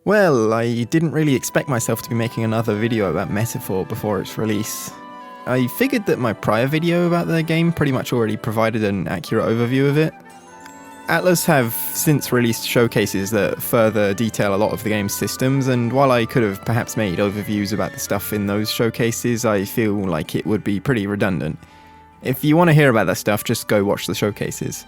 Well, I didn't really expect myself to be making another video about Metaphor before its release. I figured that my prior video about the game pretty much already provided an accurate overview of it. Atlus have since released showcases that further detail a lot of the game's systems, and while I could have perhaps made overviews about the stuff in those showcases, I feel like it would be pretty redundant. If you want to hear about that stuff, just go watch the showcases.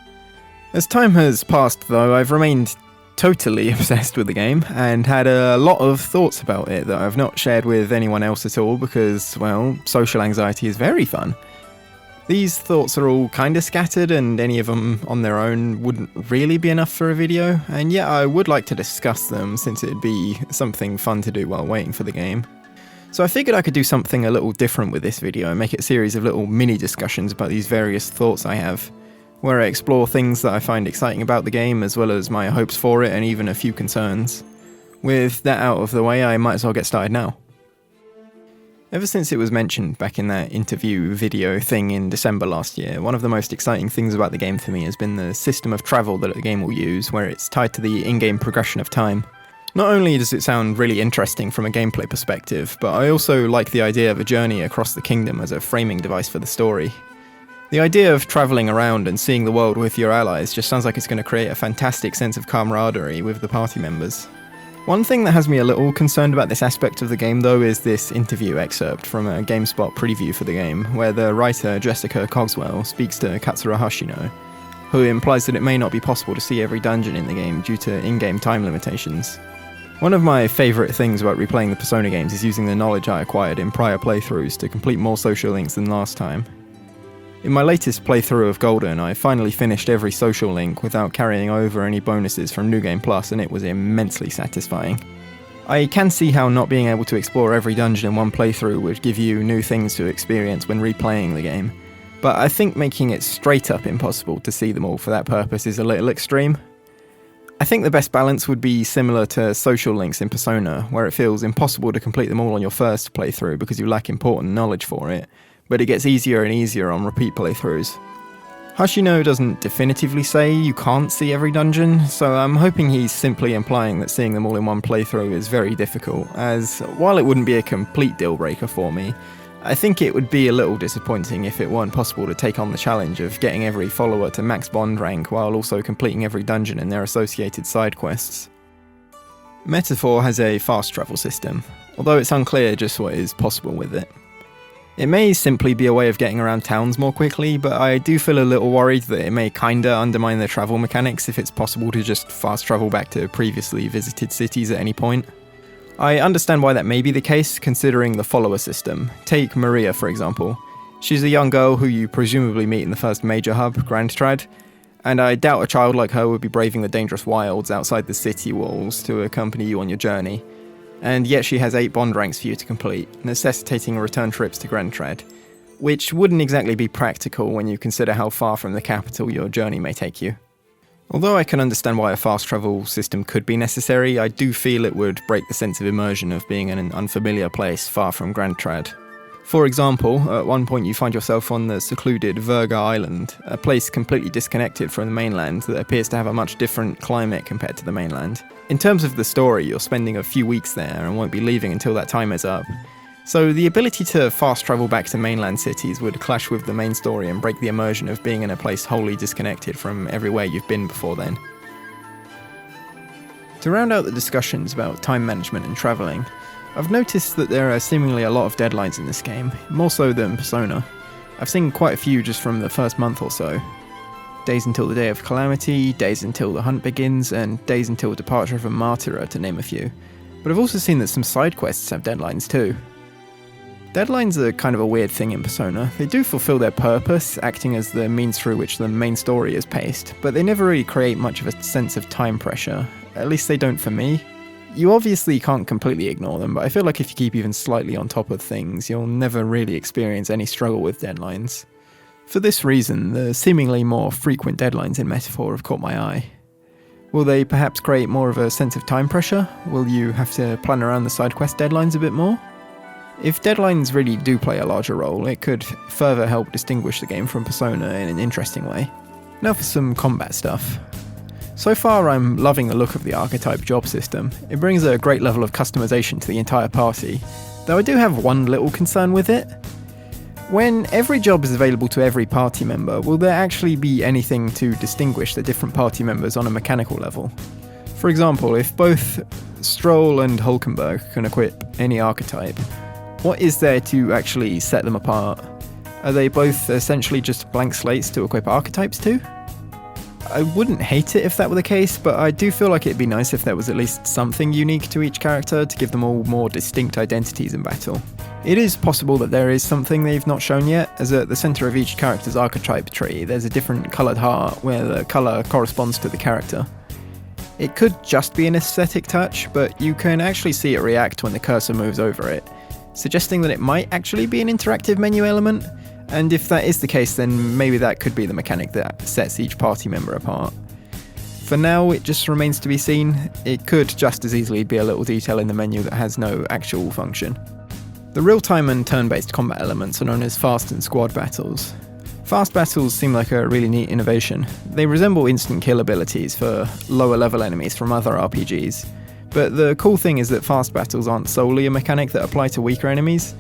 As time has passed though, I've remained totally obsessed with the game, and had a lot of thoughts about it that I've not shared with anyone else at all because, well, social anxiety is very fun. These thoughts are all kinda scattered, and any of them on their own wouldn't really be enough for a video, and yet I would like to discuss them since it'd be something fun to do while waiting for the game. So I figured I could do something a little different with this video and make it a series of little mini discussions about these various thoughts I have, where I explore things that I find exciting about the game, as well as my hopes for it and even a few concerns. With that out of the way, I might as well get started now. Ever since it was mentioned back in that interview video thing in December last year, one of the most exciting things about the game for me has been the system of travel that the game will use, where it's tied to the in-game progression of time. Not only does it sound really interesting from a gameplay perspective, but I also like the idea of a journey across the kingdom as a framing device for the story. The idea of travelling around and seeing the world with your allies just sounds like it's going to create a fantastic sense of camaraderie with the party members. One thing that has me a little concerned about this aspect of the game though is this interview excerpt from a GameSpot preview for the game, where the writer Jessica Cogswell speaks to Katsura Hoshino, who implies that it may not be possible to see every dungeon in the game due to in-game time limitations. One of my favourite things about replaying the Persona games is using the knowledge I acquired in prior playthroughs to complete more social links than last time. In my latest playthrough of Golden, I finally finished every social link without carrying over any bonuses from New Game Plus, and it was immensely satisfying. I can see how not being able to explore every dungeon in one playthrough would give you new things to experience when replaying the game, but I think making it straight up impossible to see them all for that purpose is a little extreme. I think the best balance would be similar to social links in Persona, where it feels impossible to complete them all on your first playthrough because you lack important knowledge for it, but it gets easier and easier on repeat playthroughs. Hoshino doesn't definitively say you can't see every dungeon, so I'm hoping he's simply implying that seeing them all in one playthrough is very difficult, as while it wouldn't be a complete deal breaker for me, I think it would be a little disappointing if it weren't possible to take on the challenge of getting every follower to max bond rank while also completing every dungeon and their associated side quests. Metaphor has a fast travel system, although it's unclear just what is possible with it. It may simply be a way of getting around towns more quickly, but I do feel a little worried that it may kinda undermine the travel mechanics if it's possible to just fast travel back to previously visited cities at any point. I understand why that may be the case, considering the follower system. Take Maria, for example. She's a young girl who you presumably meet in the first major hub, Grand Trad, and I doubt a child like her would be braving the dangerous wilds outside the city walls to accompany you on your journey. And yet she has 8 bond ranks for you to complete, necessitating return trips to Grand Trad, which wouldn't exactly be practical when you consider how far from the capital your journey may take you. Although I can understand why a fast travel system could be necessary, I do feel it would break the sense of immersion of being in an unfamiliar place far from Grand Trad. For example, at one point you find yourself on the secluded Virga Island, a place completely disconnected from the mainland that appears to have a much different climate compared to the mainland. In terms of the story, you're spending a few weeks there and won't be leaving until that time is up. So the ability to fast travel back to mainland cities would clash with the main story and break the immersion of being in a place wholly disconnected from everywhere you've been before then. To round out the discussions about time management and travelling, I've noticed that there are seemingly a lot of deadlines in this game, more so than Persona. I've seen quite a few just from the first month or so. Days until the Day of Calamity, days until the hunt begins, and days until departure from Martyra, to name a few. But I've also seen that some side quests have deadlines too. Deadlines are kind of a weird thing in Persona. They do fulfill their purpose, acting as the means through which the main story is paced, but they never really create much of a sense of time pressure. At least they don't for me. You obviously can't completely ignore them, but I feel like if you keep even slightly on top of things, you'll never really experience any struggle with deadlines. For this reason, the seemingly more frequent deadlines in Metaphor have caught my eye. Will they perhaps create more of a sense of time pressure? Will you have to plan around the side quest deadlines a bit more? If deadlines really do play a larger role, it could further help distinguish the game from Persona in an interesting way. Now for some combat stuff. So far I'm loving the look of the archetype job system. It brings a great level of customization to the entire party, though I do have one little concern with it. When every job is available to every party member, will there actually be anything to distinguish the different party members on a mechanical level? For example, if both Stroll and Hulkenberg can equip any archetype, what is there to actually set them apart? Are they both essentially just blank slates to equip archetypes to? I wouldn't hate it if that were the case, but I do feel like it'd be nice if there was at least something unique to each character to give them all more distinct identities in battle. It is possible that there is something they've not shown yet, as at the centre of each character's archetype tree there's a different coloured heart where the colour corresponds to the character. It could just be an aesthetic touch, but you can actually see it react when the cursor moves over it, suggesting that it might actually be an interactive menu element, and if that is the case then maybe that could be the mechanic that sets each party member apart. For now it just remains to be seen. It could just as easily be a little detail in the menu that has no actual function. The real-time and turn-based combat elements are known as fast and squad battles. Fast battles seem like a really neat innovation. They resemble instant kill abilities for lower level enemies from other RPGs, but the cool thing is that fast battles aren't solely a mechanic that apply to weaker enemies.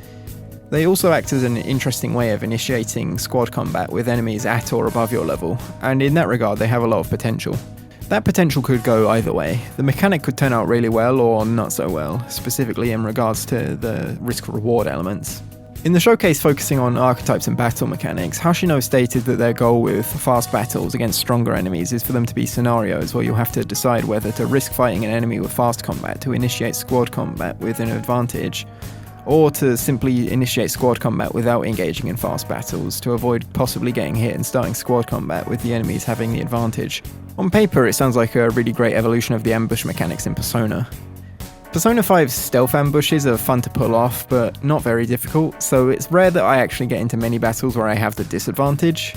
They also act as an interesting way of initiating squad combat with enemies at or above your level, and in that regard they have a lot of potential. That potential could go either way. The mechanic could turn out really well or not so well, specifically in regards to the risk-reward elements. In the showcase focusing on archetypes and battle mechanics, Hashino stated that their goal with fast battles against stronger enemies is for them to be scenarios where you'll have to decide whether to risk fighting an enemy with fast combat to initiate squad combat with an advantage, or to simply initiate squad combat without engaging in fast battles to avoid possibly getting hit and starting squad combat with the enemies having the advantage. On paper, it sounds like a really great evolution of the ambush mechanics in Persona. Persona 5's stealth ambushes are fun to pull off, but not very difficult, so it's rare that I actually get into many battles where I have the disadvantage.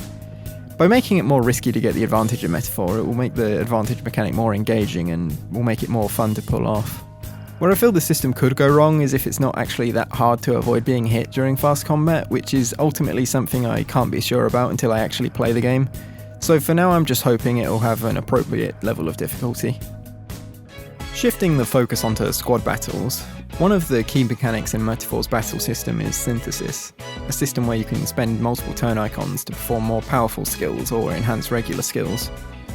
By making it more risky to get the advantage in Metaphor, it will make the advantage mechanic more engaging and will make it more fun to pull off. Where I feel the system could go wrong is if it's not actually that hard to avoid being hit during fast combat, which is ultimately something I can't be sure about until I actually play the game. So for now I'm just hoping it'll have an appropriate level of difficulty. Shifting the focus onto squad battles, one of the key mechanics in Metaphor's battle system is synthesis, a system where you can spend multiple turn icons to perform more powerful skills or enhance regular skills.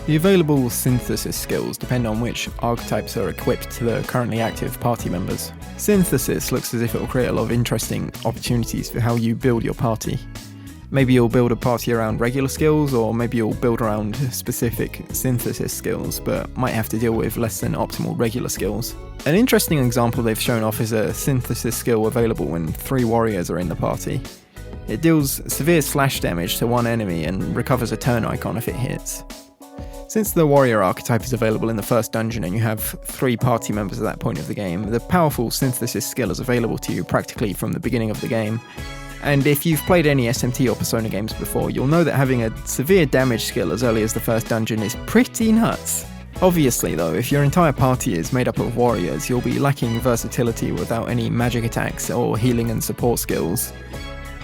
The available synthesis skills depend on which archetypes are equipped to the currently active party members. Synthesis looks as if it will create a lot of interesting opportunities for how you build your party. Maybe you'll build a party around regular skills, or maybe you'll build around specific synthesis skills, but might have to deal with less than optimal regular skills. An interesting example they've shown off is a synthesis skill available when 3 warriors are in the party. It deals severe slash damage to one enemy and recovers a turn icon if it hits. Since the warrior archetype is available in the first dungeon and you have 3 party members at that point of the game, the powerful synthesis skill is available to you practically from the beginning of the game. And if you've played any SMT or Persona games before, you'll know that having a severe damage skill as early as the first dungeon is pretty nuts. Obviously though, if your entire party is made up of warriors, you'll be lacking versatility without any magic attacks or healing and support skills.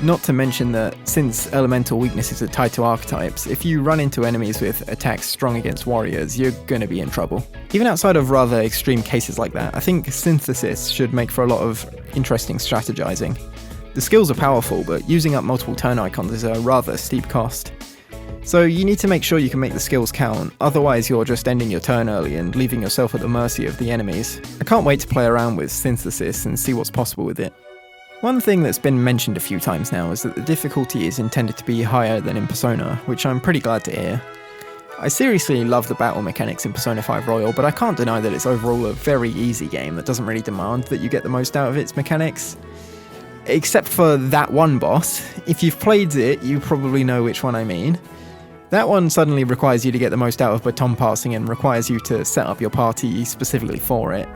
Not to mention that, since elemental weaknesses are tied to archetypes, if you run into enemies with attacks strong against warriors, you're gonna be in trouble. Even outside of rather extreme cases like that, I think synthesis should make for a lot of interesting strategizing. The skills are powerful, but using up multiple turn icons is a rather steep cost. So you need to make sure you can make the skills count, otherwise you're just ending your turn early and leaving yourself at the mercy of the enemies. I can't wait to play around with synthesis and see what's possible with it. One thing that's been mentioned a few times now is that the difficulty is intended to be higher than in Persona, which I'm pretty glad to hear. I seriously love the battle mechanics in Persona 5 Royal, but I can't deny that it's overall a very easy game that doesn't really demand that you get the most out of its mechanics. Except for that one boss. If you've played it, you probably know which one I mean. That one suddenly requires you to get the most out of baton passing and requires you to set up your party specifically for it.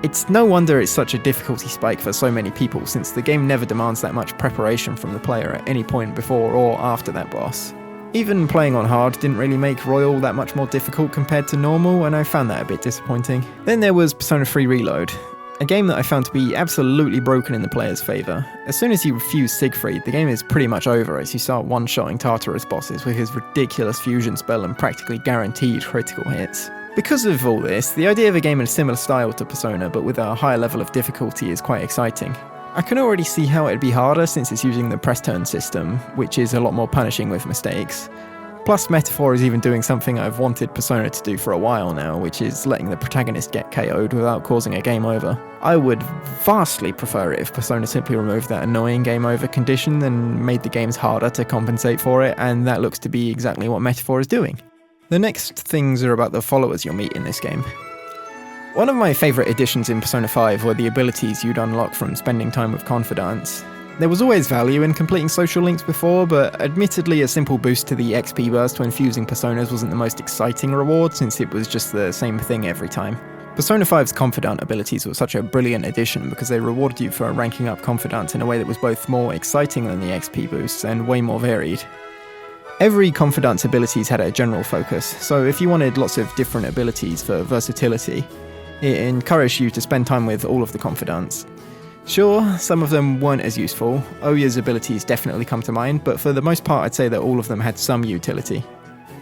It's no wonder it's such a difficulty spike for so many people, since the game never demands that much preparation from the player at any point before or after that boss. Even playing on hard didn't really make Royal that much more difficult compared to normal, and I found that a bit disappointing. Then there was Persona 3 Reload, a game that I found to be absolutely broken in the player's favour. As soon as you refuse Siegfried, the game is pretty much over as you start one-shotting Tartarus bosses with his ridiculous fusion spell and practically guaranteed critical hits. Because of all this, the idea of a game in a similar style to Persona but with a higher level of difficulty is quite exciting. I can already see how it'd be harder since it's using the press turn system, which is a lot more punishing with mistakes. Plus, Metaphor is even doing something I've wanted Persona to do for a while now, which is letting the protagonist get KO'd without causing a game over. I would vastly prefer it if Persona simply removed that annoying game over condition and made the games harder to compensate for it, and that looks to be exactly what Metaphor is doing. The next things are about the followers you'll meet in this game. One of my favourite additions in Persona 5 were the abilities you'd unlock from spending time with confidants. There was always value in completing social links before, but admittedly a simple boost to the XP burst when fusing personas wasn't the most exciting reward since it was just the same thing every time. Persona 5's confidant abilities were such a brilliant addition because they rewarded you for ranking up confidants in a way that was both more exciting than the XP boosts and way more varied. Every confidant's abilities had a general focus, so if you wanted lots of different abilities for versatility, it encouraged you to spend time with all of the confidants. Sure, some of them weren't as useful. Oya's abilities definitely come to mind, but for the most part I'd say that all of them had some utility.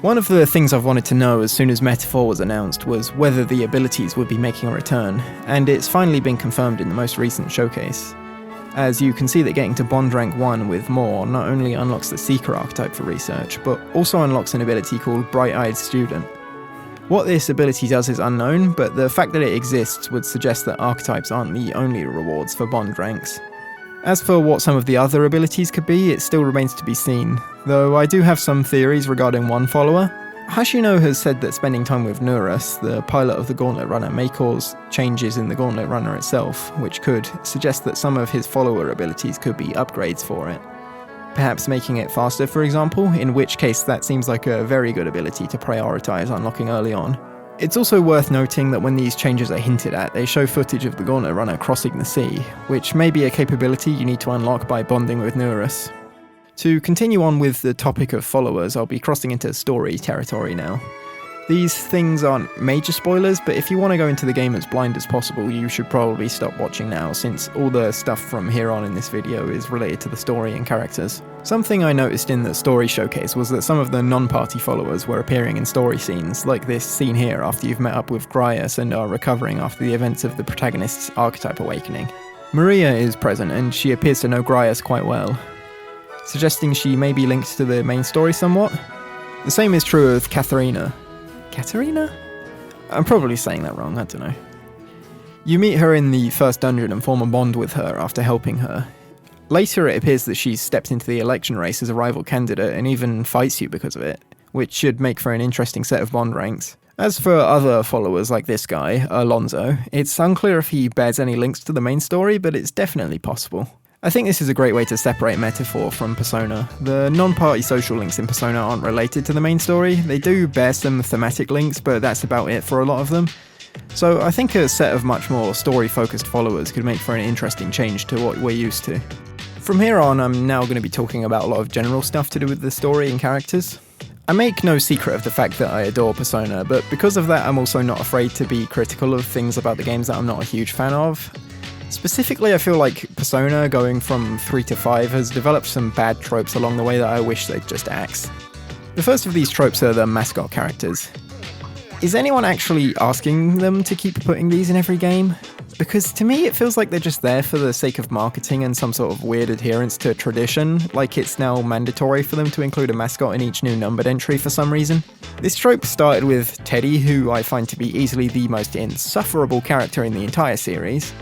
One of the things I've wanted to know as soon as Metaphor was announced was whether the abilities would be making a return, and it's finally been confirmed in the most recent showcase. As you can see that getting to Bond rank 1 with more not only unlocks the Seeker archetype for research, but also unlocks an ability called Bright-Eyed Student. What this ability does is unknown, but the fact that it exists would suggest that archetypes aren't the only rewards for Bond ranks. As for what some of the other abilities could be, it still remains to be seen, though I do have some theories regarding one follower. Hashino has said that spending time with Nurus, the pilot of the Gauntlet Runner, may cause changes in the Gauntlet Runner itself, which could suggest that some of his follower abilities could be upgrades for it. Perhaps making it faster, for example, in which case that seems like a very good ability to prioritise unlocking early on. It's also worth noting that when these changes are hinted at, they show footage of the Gauntlet Runner crossing the sea, which may be a capability you need to unlock by bonding with Nurus. To continue on with the topic of followers, I'll be crossing into story territory now. These things aren't major spoilers, but if you want to go into the game as blind as possible, you should probably stop watching now, since all the stuff from here on in this video is related to the story and characters. Something I noticed in the story showcase was that some of the non-party followers were appearing in story scenes, like this scene here after you've met up with Grias and are recovering after the events of the protagonist's archetype awakening. Maria is present, and she appears to know Grias quite well, suggesting she may be linked to the main story somewhat. The same is true of Katharina. Katarina? I'm probably saying that wrong, I don't know. You meet her in the first dungeon and form a bond with her after helping her. Later it appears that she's stepped into the election race as a rival candidate and even fights you because of it, which should make for an interesting set of bond ranks. As for other followers like this guy, Alonso, it's unclear if he bears any links to the main story, but it's definitely possible. I think this is a great way to separate Metaphor from Persona. The non-party social links in Persona aren't related to the main story. They do bear some thematic links, but that's about it for a lot of them. So I think a set of much more story-focused followers could make for an interesting change to what we're used to. From here on, I'm now going to be talking about a lot of general stuff to do with the story and characters. I make no secret of the fact that I adore Persona, but because of that I'm also not afraid to be critical of things about the games that I'm not a huge fan of. Specifically, I feel like Persona, going from 3 to 5, has developed some bad tropes along the way that I wish they'd just axe. The first of these tropes are the mascot characters. Is anyone actually asking them to keep putting these in every game? Because to me it feels like they're just there for the sake of marketing and some sort of weird adherence to tradition, like it's now mandatory for them to include a mascot in each new numbered entry for some reason. This trope started with Teddy, who I find to be easily the most insufferable character in the entire series.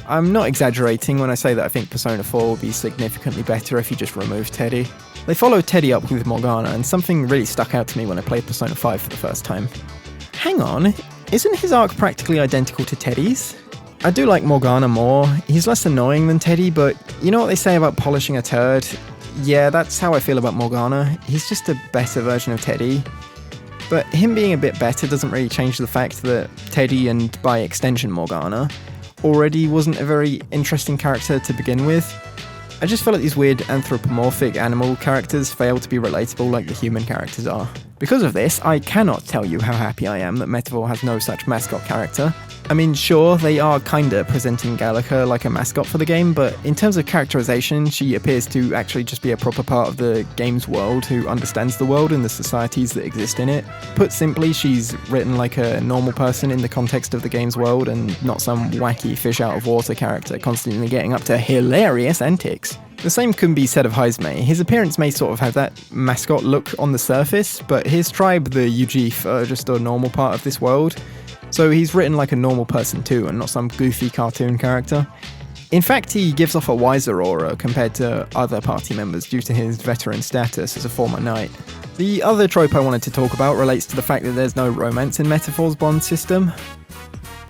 I'm not exaggerating when I say that I think Persona 4 would be significantly better if you just removed Teddy. They followed Teddy up with Morgana, and something really stuck out to me when I played Persona 5 for the first time. Hang on, isn't his arc practically identical to Teddy's? I do like Morgana more. He's less annoying than Teddy, but you know what they say about polishing a turd? Yeah, that's how I feel about Morgana. He's just a better version of Teddy. But him being a bit better doesn't really change the fact that Teddy, and by extension Morgana, already wasn't a very interesting character to begin with. I just feel like these weird anthropomorphic animal characters fail to be relatable like the human characters are. Because of this, I cannot tell you how happy I am that Metaphor has no such mascot character. I mean, sure, they are kinda presenting Gallica like a mascot for the game, but in terms of characterization, she appears to actually just be a proper part of the game's world who understands the world and the societies that exist in it. Put simply, she's written like a normal person in the context of the game's world and not some wacky fish out of water character constantly getting up to hilarious antics. The same can be said of Heismay. His appearance may sort of have that mascot look on the surface, but his tribe, the Ujif, are just a normal part of this world. So he's written like a normal person too, and not some goofy cartoon character. In fact, he gives off a wiser aura compared to other party members due to his veteran status as a former knight. The other trope I wanted to talk about relates to the fact that there's no romance in Metaphor's bond system.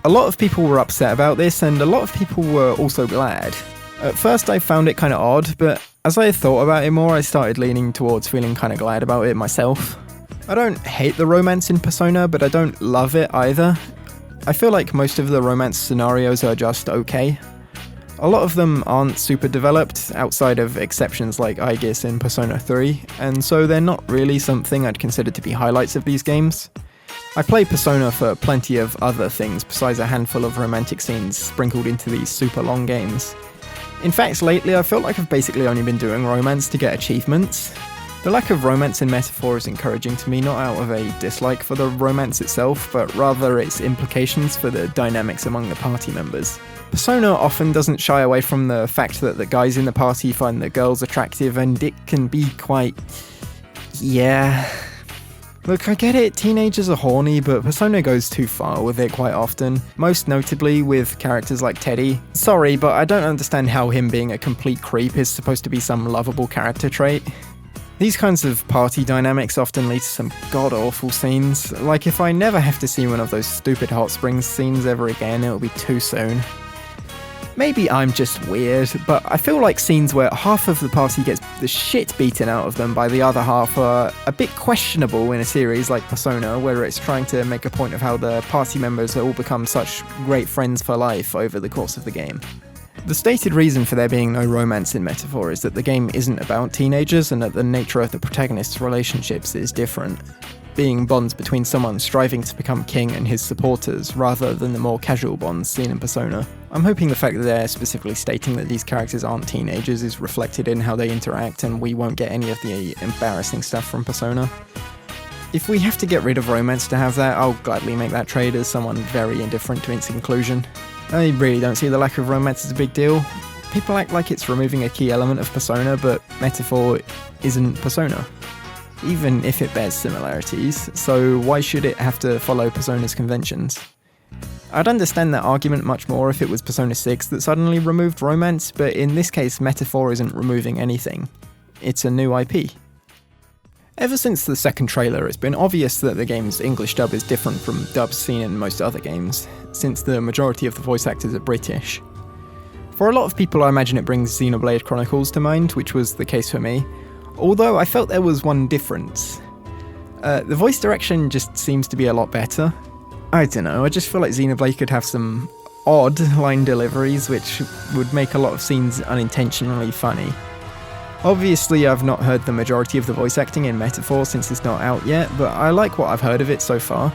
A lot of people were upset about this, and a lot of people were also glad. At first I found it kind of odd, but as I thought about it more, I started leaning towards feeling kind of glad about it myself. I don't hate the romance in Persona, but I don't love it either. I feel like most of the romance scenarios are just okay. A lot of them aren't super developed, outside of exceptions like Aegis in Persona 3, and so they're not really something I'd consider to be highlights of these games. I play Persona for plenty of other things besides a handful of romantic scenes sprinkled into these super long games. In fact, lately I felt like I've basically only been doing romance to get achievements. The lack of romance in Metaphor is encouraging to me, not out of a dislike for the romance itself, but rather its implications for the dynamics among the party members. Persona often doesn't shy away from the fact that the guys in the party find the girls attractive, and it can be quite... yeah... Look, I get it, teenagers are horny, but Persona goes too far with it quite often, most notably with characters like Teddy. Sorry, but I don't understand how him being a complete creep is supposed to be some lovable character trait. These kinds of party dynamics often lead to some god-awful scenes, like if I never have to see one of those stupid hot springs scenes ever again, it'll be too soon. Maybe I'm just weird, but I feel like scenes where half of the party gets the shit beaten out of them by the other half are a bit questionable in a series like Persona, where it's trying to make a point of how the party members all become such great friends for life over the course of the game. The stated reason for there being no romance in Metaphor is that the game isn't about teenagers and that the nature of the protagonist's relationships is different, being bonds between someone striving to become king and his supporters, rather than the more casual bonds seen in Persona. I'm hoping the fact that they're specifically stating that these characters aren't teenagers is reflected in how they interact, and we won't get any of the embarrassing stuff from Persona. If we have to get rid of romance to have that, I'll gladly make that trade as someone very indifferent to its inclusion. I really don't see the lack of romance as a big deal. People act like it's removing a key element of Persona, but Metaphor isn't Persona. Even if it bears similarities, so why should it have to follow Persona's conventions? I'd understand that argument much more if it was Persona 6 that suddenly removed romance, but in this case Metaphor isn't removing anything. It's a new IP. Ever since the second trailer, it's been obvious that the game's English dub is different from dubs seen in most other games, since the majority of the voice actors are British. For a lot of people, I imagine it brings Xenoblade Chronicles to mind, which was the case for me, although I felt there was one difference. The voice direction just seems to be a lot better. I don't know, I just feel like Xenoblade could have some odd line deliveries which would make a lot of scenes unintentionally funny. Obviously, I've not heard the majority of the voice acting in Metaphor since it's not out yet, but I like what I've heard of it so far.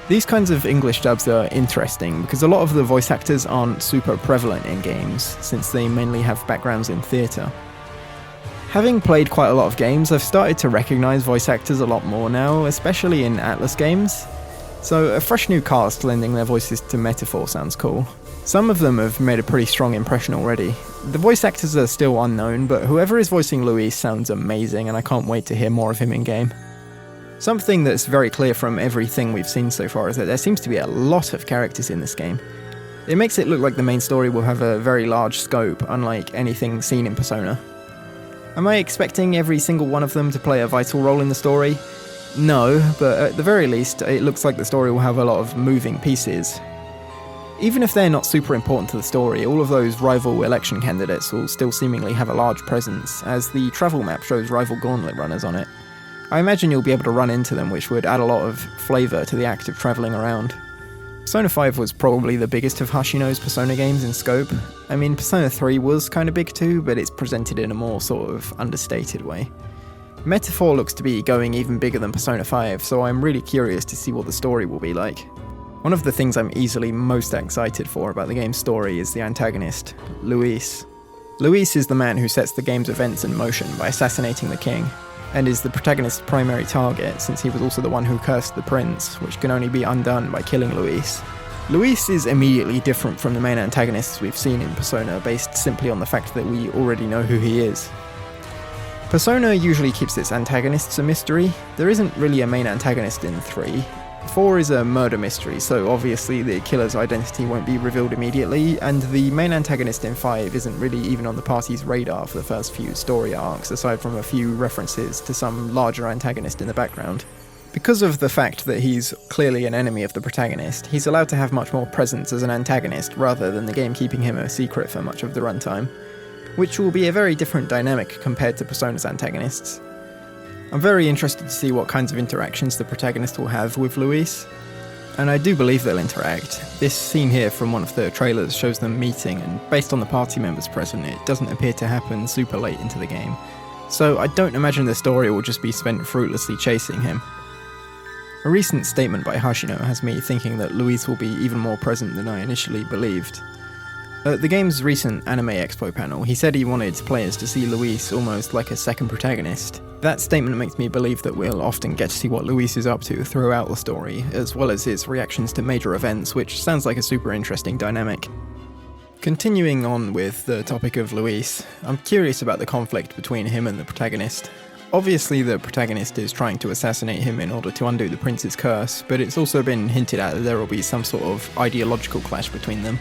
These kinds of English dubs are interesting because a lot of the voice actors aren't super prevalent in games, since they mainly have backgrounds in theatre. Having played quite a lot of games, I've started to recognise voice actors a lot more now, especially in Atlus games. So a fresh new cast lending their voices to Metaphor sounds cool. Some of them have made a pretty strong impression already. The voice actors are still unknown, but whoever is voicing Luis sounds amazing and I can't wait to hear more of him in-game. Something that's very clear from everything we've seen so far is that there seems to be a lot of characters in this game. It makes it look like the main story will have a very large scope, unlike anything seen in Persona. Am I expecting every single one of them to play a vital role in the story? No, but at the very least, it looks like the story will have a lot of moving pieces. Even if they're not super important to the story, all of those rival election candidates will still seemingly have a large presence, as the travel map shows rival gauntlet runners on it. I imagine you'll be able to run into them, which would add a lot of flavour to the act of travelling around. Persona 5 was probably the biggest of Hashino's Persona games in scope. I mean, Persona 3 was kinda big too, but it's presented in a more sort of understated way. Metaphor looks to be going even bigger than Persona 5, so I'm really curious to see what the story will be like. One of the things I'm easily most excited for about the game's story is the antagonist, Luis. Luis is the man who sets the game's events in motion by assassinating the king, and is the protagonist's primary target since he was also the one who cursed the prince, which can only be undone by killing Luis. Luis is immediately different from the main antagonists we've seen in Persona based simply on the fact that we already know who he is. Persona usually keeps its antagonists a mystery. There isn't really a main antagonist in 3. 4 is a murder mystery, so obviously the killer's identity won't be revealed immediately, and the main antagonist in 5 isn't really even on the party's radar for the first few story arcs, aside from a few references to some larger antagonist in the background. Because of the fact that he's clearly an enemy of the protagonist, he's allowed to have much more presence as an antagonist rather than the game keeping him a secret for much of the runtime, which will be a very different dynamic compared to Persona's antagonists. I'm very interested to see what kinds of interactions the protagonist will have with Luis, and I do believe they'll interact. This scene here from one of the trailers shows them meeting, and based on the party members present, it doesn't appear to happen super late into the game, so I don't imagine the story will just be spent fruitlessly chasing him. A recent statement by Hashino has me thinking that Luis will be even more present than I initially believed. At the game's recent Anime Expo panel, he said he wanted players to see Luis almost like a second protagonist. That statement makes me believe that we'll often get to see what Luis is up to throughout the story, as well as his reactions to major events, which sounds like a super interesting dynamic. Continuing on with the topic of Luis, I'm curious about the conflict between him and the protagonist. Obviously the protagonist is trying to assassinate him in order to undo the prince's curse, but it's also been hinted at that there will be some sort of ideological clash between them.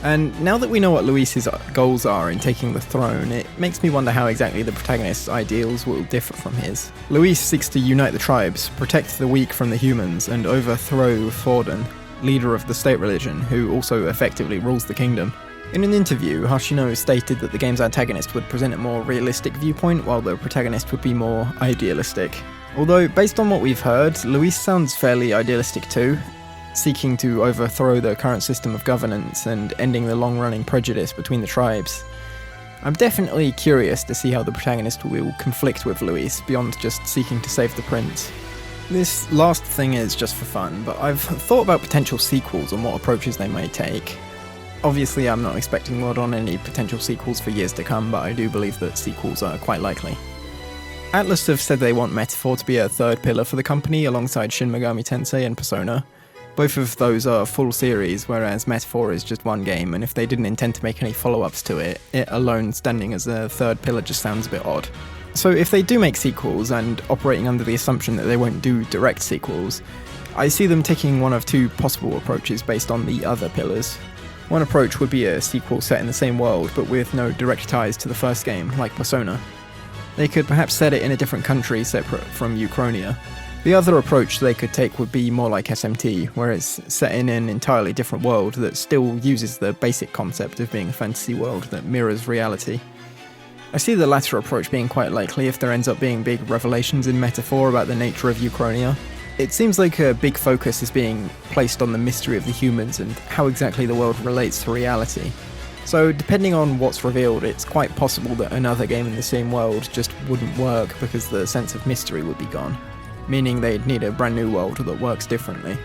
And now that we know what Luis's goals are in taking the throne, it makes me wonder how exactly the protagonist's ideals will differ from his. Luis seeks to unite the tribes, protect the weak from the humans, and overthrow Thordan, leader of the state religion, who also effectively rules the kingdom. In an interview, Hashino stated that the game's antagonist would present a more realistic viewpoint, while the protagonist would be more idealistic. Although, based on what we've heard, Luis sounds fairly idealistic too, seeking to overthrow the current system of governance and ending the long-running prejudice between the tribes. I'm definitely curious to see how the protagonist will conflict with Luis beyond just seeking to save the prince. This last thing is just for fun, but I've thought about potential sequels and what approaches they may take. Obviously I'm not expecting word on any potential sequels for years to come, but I do believe that sequels are quite likely. Atlus have said they want Metaphor to be a third pillar for the company alongside Shin Megami Tensei and Persona. Both of those are full series, whereas Metaphor is just one game, and if they didn't intend to make any follow-ups to it, it alone standing as a third pillar just sounds a bit odd. So if they do make sequels, and operating under the assumption that they won't do direct sequels, I see them taking one of two possible approaches based on the other pillars. One approach would be a sequel set in the same world, but with no direct ties to the first game, like Persona. They could perhaps set it in a different country separate from Uchronia. The other approach they could take would be more like SMT, where it's set in an entirely different world that still uses the basic concept of being a fantasy world that mirrors reality. I see the latter approach being quite likely if there ends up being big revelations in Metaphor about the nature of Uchronia. It seems like a big focus is being placed on the mystery of the humans and how exactly the world relates to reality. So depending on what's revealed, it's quite possible that another game in the same world just wouldn't work because the sense of mystery would be gone, meaning they'd need a brand new world that works differently.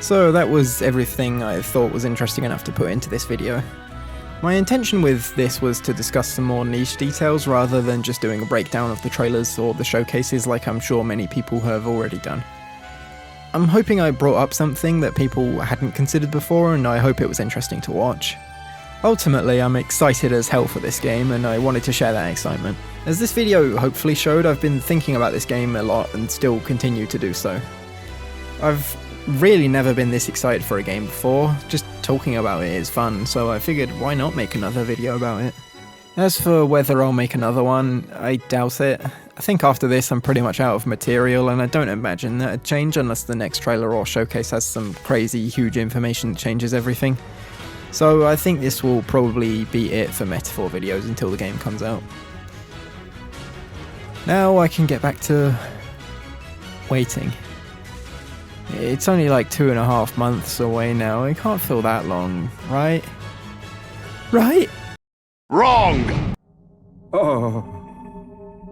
So that was everything I thought was interesting enough to put into this video. My intention with this was to discuss some more niche details rather than just doing a breakdown of the trailers or the showcases like I'm sure many people have already done. I'm hoping I brought up something that people hadn't considered before, and I hope it was interesting to watch. Ultimately, I'm excited as hell for this game, and I wanted to share that excitement. As this video hopefully showed, I've been thinking about this game a lot and still continue to do so. I've really never been this excited for a game before. Just talking about it is fun, so I figured why not make another video about it. As for whether I'll make another one, I doubt it. I think after this I'm pretty much out of material, and I don't imagine that'd change unless the next trailer or showcase has some crazy huge information that changes everything. So I think this will probably be it for Metaphor videos until the game comes out. Now I can get back to waiting. It's only like 2.5 months away now. It can't feel that long, right? Right? Wrong! Oh.